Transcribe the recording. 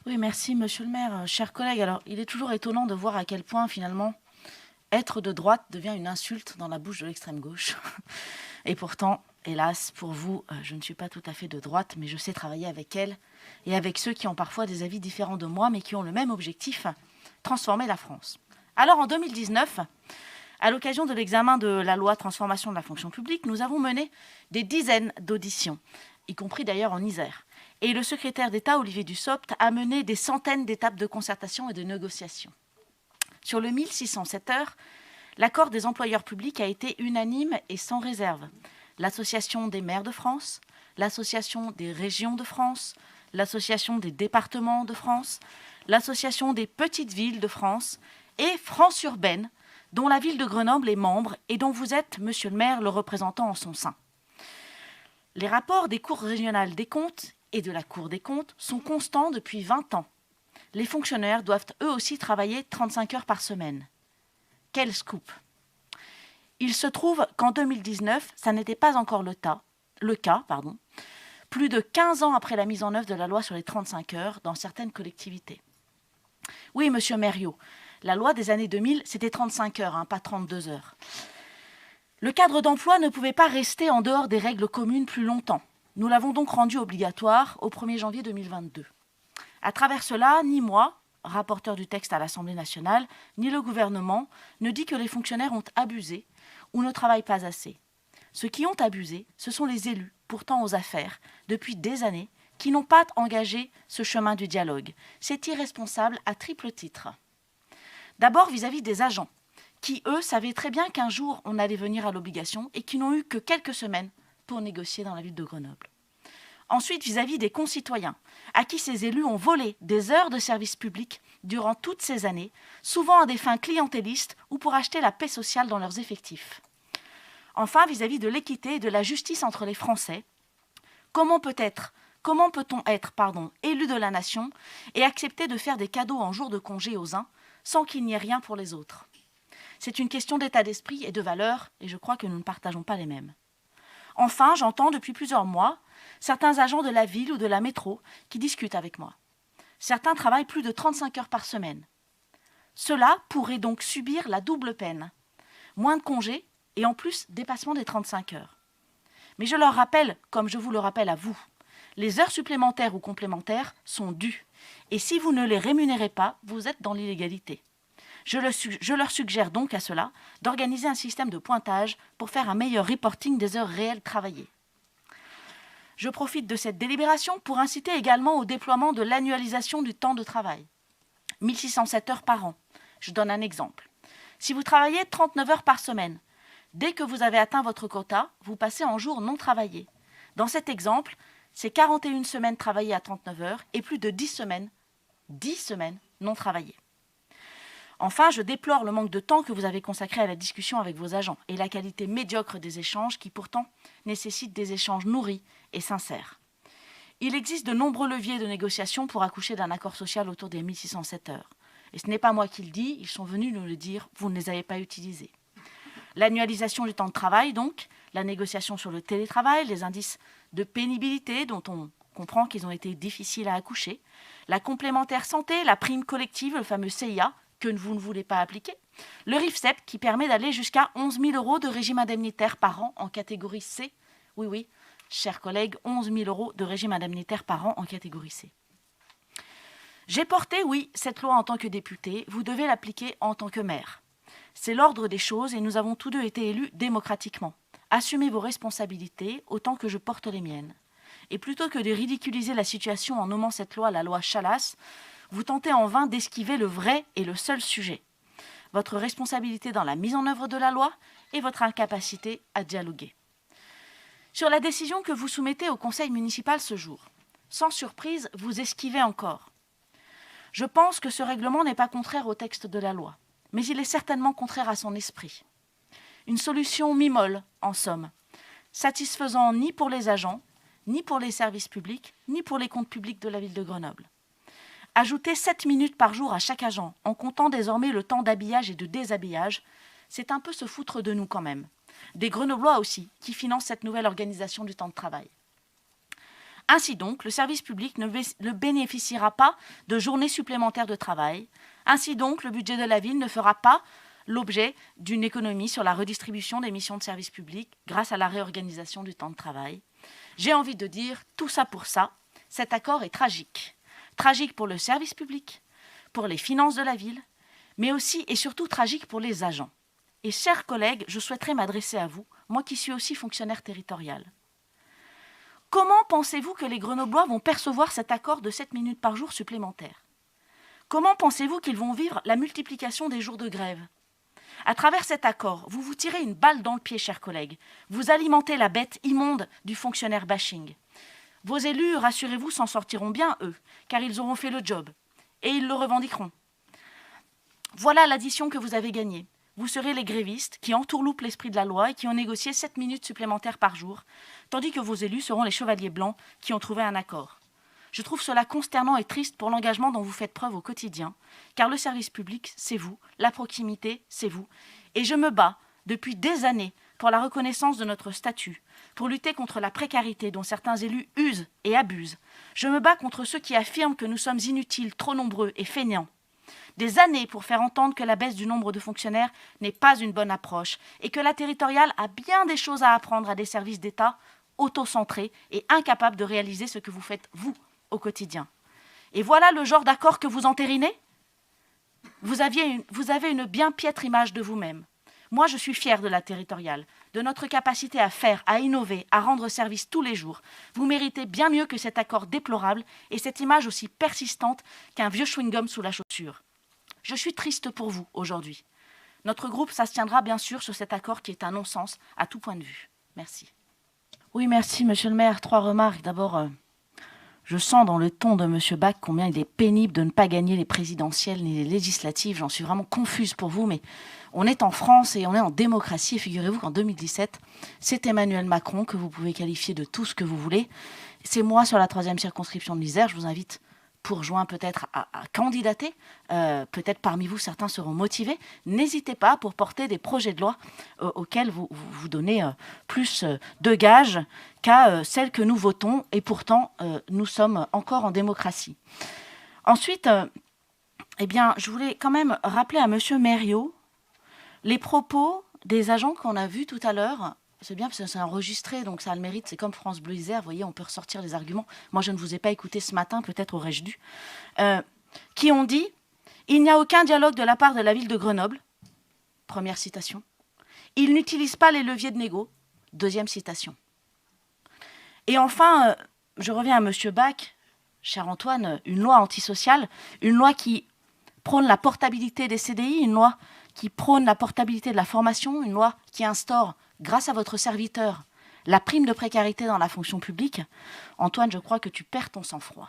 Oui, merci, monsieur le maire. Chers collègues, alors, il est toujours étonnant de voir à quel point, finalement, être de droite devient une insulte dans la bouche de l'extrême gauche. Et pourtant, hélas, pour vous, je ne suis pas tout à fait de droite, mais je sais travailler avec elle et avec ceux qui ont parfois des avis différents de moi, mais qui ont le même objectif, transformer la France. Alors, en 2019, à l'occasion de l'examen de la loi transformation de la fonction publique, nous avons mené des dizaines d'auditions, y compris d'ailleurs en Isère. Et le secrétaire d'État, Olivier Dussopt, a mené des centaines d'étapes de concertation et de négociation. Sur le 1607 heures, l'accord des employeurs publics a été unanime et sans réserve. L'Association des maires de France, l'Association des régions de France, l'Association des départements de France, l'Association des petites villes de France et France urbaine, dont la ville de Grenoble est membre et dont vous êtes, monsieur le maire, le représentant en son sein. Les rapports des cours régionales des comptes et de la Cour des comptes sont constants depuis 20 ans. Les fonctionnaires doivent eux aussi travailler 35 heures par semaine. Quel scoop! Il se trouve qu'en 2019, ça n'était pas encore le cas, plus de 15 ans après la mise en œuvre de la loi sur les 35 heures dans certaines collectivités. Oui, monsieur Mériot, la loi des années 2000, c'était 35 heures, pas 32 heures. Le cadre d'emploi ne pouvait pas rester en dehors des règles communes plus longtemps. Nous l'avons donc rendu obligatoire au 1er janvier 2022. À travers cela, ni moi, rapporteur du texte à l'Assemblée nationale, ni le gouvernement ne dit que les fonctionnaires ont abusé ou ne travaillent pas assez. Ceux qui ont abusé, ce sont les élus, pourtant aux affaires, depuis des années, qui n'ont pas engagé ce chemin du dialogue. C'est irresponsable à triple titre. D'abord vis-à-vis des agents, qui, eux, savaient très bien qu'un jour on allait venir à l'obligation et qui n'ont eu que quelques semaines pour négocier dans la ville de Grenoble. Ensuite, vis-à-vis des concitoyens, à qui ces élus ont volé des heures de service public durant toutes ces années, souvent à des fins clientélistes ou pour acheter la paix sociale dans leurs effectifs. Enfin, vis-à-vis de l'équité et de la justice entre les Français, comment peut-on être élu de la nation et accepter de faire des cadeaux en jour de congé aux uns sans qu'il n'y ait rien pour les autres? C'est une question d'état d'esprit et de valeurs, et je crois que nous ne partageons pas les mêmes. Enfin, j'entends depuis plusieurs mois certains agents de la ville ou de la métro qui discutent avec moi. Certains travaillent plus de 35 heures par semaine. Ceux-là pourraient donc subir la double peine. Moins de congés et en plus dépassement des 35 heures. Mais je leur rappelle, comme je vous le rappelle à vous, les heures supplémentaires ou complémentaires sont dues. Et si vous ne les rémunérez pas, vous êtes dans l'illégalité. Je leur suggère donc à cela d'organiser un système de pointage pour faire un meilleur reporting des heures réelles travaillées. Je profite de cette délibération pour inciter également au déploiement de l'annualisation du temps de travail. 1607 heures par an. Je donne un exemple. Si vous travaillez 39 heures par semaine, dès que vous avez atteint votre quota, vous passez en jours non travaillés. Dans cet exemple, c'est 41 semaines travaillées à 39 heures et plus de 10 semaines non travaillées. Enfin, je déplore le manque de temps que vous avez consacré à la discussion avec vos agents et la qualité médiocre des échanges qui pourtant nécessitent des échanges nourris et sincères. Il existe de nombreux leviers de négociation pour accoucher d'un accord social autour des 1607 heures. Et ce n'est pas moi qui le dis, ils sont venus nous le dire, vous ne les avez pas utilisés. L'annualisation du temps de travail, donc, la négociation sur le télétravail, les indices de pénibilité dont on comprend qu'ils ont été difficiles à accoucher, la complémentaire santé, la prime collective, le fameux CIA, que vous ne voulez pas appliquer, le RIFSEP qui permet d'aller jusqu'à 11 000 € de régime indemnitaire par an en catégorie C. Oui, chers collègues, 11 000 € de régime indemnitaire par an en catégorie C. J'ai porté, oui, cette loi en tant que député, vous devez l'appliquer en tant que maire. C'est l'ordre des choses et nous avons tous deux été élus démocratiquement. Assumez vos responsabilités autant que je porte les miennes. Et plutôt que de ridiculiser la situation en nommant cette loi la loi Chalas, vous tentez en vain d'esquiver le vrai et le seul sujet. Votre responsabilité dans la mise en œuvre de la loi et votre incapacité à dialoguer. Sur la décision que vous soumettez au conseil municipal ce jour, sans surprise, vous esquivez encore. Je pense que ce règlement n'est pas contraire au texte de la loi, mais il est certainement contraire à son esprit. Une solution mi-molle, en somme, satisfaisant ni pour les agents, ni pour les services publics, ni pour les comptes publics de la ville de Grenoble. Ajouter 7 minutes par jour à chaque agent, en comptant désormais le temps d'habillage et de déshabillage, c'est un peu se foutre de nous quand même. Des Grenoblois aussi, qui financent cette nouvelle organisation du temps de travail. Ainsi donc, le service public ne bénéficiera pas de journées supplémentaires de travail. Ainsi donc, le budget de la ville ne fera pas l'objet d'une économie sur la redistribution des missions de service public grâce à la réorganisation du temps de travail. J'ai envie de dire, tout ça pour ça, cet accord est tragique. Tragique pour le service public, pour les finances de la ville, mais aussi et surtout tragique pour les agents. Et chers collègues, je souhaiterais m'adresser à vous, moi qui suis aussi fonctionnaire territorial. Comment pensez-vous que les Grenoblois vont percevoir cet accord de 7 minutes par jour supplémentaires? Comment pensez-vous qu'ils vont vivre la multiplication des jours de grève? À travers cet accord, vous vous tirez une balle dans le pied, chers collègues. Vous alimentez la bête immonde du fonctionnaire bashing. Vos élus, rassurez-vous, s'en sortiront bien, eux, car ils auront fait le job. Et ils le revendiqueront. Voilà l'addition que vous avez gagnée. Vous serez les grévistes qui entourloupent l'esprit de la loi et qui ont négocié 7 minutes supplémentaires par jour, tandis que vos élus seront les chevaliers blancs qui ont trouvé un accord. Je trouve cela consternant et triste pour l'engagement dont vous faites preuve au quotidien, car le service public, c'est vous, la proximité, c'est vous. Et je me bats depuis des années pour la reconnaissance de notre statut, pour lutter contre la précarité dont certains élus usent et abusent. Je me bats contre ceux qui affirment que nous sommes inutiles, trop nombreux et fainéants. Des années pour faire entendre que la baisse du nombre de fonctionnaires n'est pas une bonne approche et que la territoriale a bien des choses à apprendre à des services d'État autocentrés et incapables de réaliser ce que vous faites, vous, au quotidien. Et voilà le genre d'accord que vous entérinez? Vous avez une bien piètre image de vous-même. Moi, je suis fière de la territoriale, de notre capacité à faire, à innover, à rendre service tous les jours. Vous méritez bien mieux que cet accord déplorable et cette image aussi persistante qu'un vieux chewing-gum sous la chaussure. Je suis triste pour vous aujourd'hui. Notre groupe s'abstiendra bien sûr sur cet accord qui est un non-sens à tout point de vue. Merci. Oui, merci, monsieur le maire. 3 remarques. D'abord, je sens dans le ton de monsieur Bach combien il est pénible de ne pas gagner les présidentielles ni les législatives. J'en suis vraiment confuse pour vous, mais on est en France et on est en démocratie. Et figurez-vous qu'en 2017, c'est Emmanuel Macron que vous pouvez qualifier de tout ce que vous voulez. C'est moi sur la 3e circonscription de l'Isère. Je vous invite pour juin peut-être à candidater. Peut-être parmi vous, certains seront motivés. N'hésitez pas pour porter des projets de loi auxquels vous donnez plus de gages qu'à celles que nous votons. Et pourtant, nous sommes encore en démocratie. Ensuite, eh bien, je voulais quand même rappeler à monsieur Mériot les propos des agents qu'on a vus tout à l'heure. C'est bien parce que c'est enregistré, donc ça a le mérite. C'est comme France Bleu Isère, vous voyez, on peut ressortir les arguments. Moi, je ne vous ai pas écouté ce matin, peut-être aurais-je dû. Qui ont dit « Il n'y a aucun dialogue de la part de la ville de Grenoble ». Première citation. « Ils n'utilisent pas les leviers de négo ». Deuxième citation. Et enfin, je reviens à monsieur Bach, cher Antoine, une loi antisociale, une loi qui prône la portabilité des CDI, une loi qui prône la portabilité de la formation, une loi qui instaure, grâce à votre serviteur, la prime de précarité dans la fonction publique. Antoine, je crois que tu perds ton sang-froid.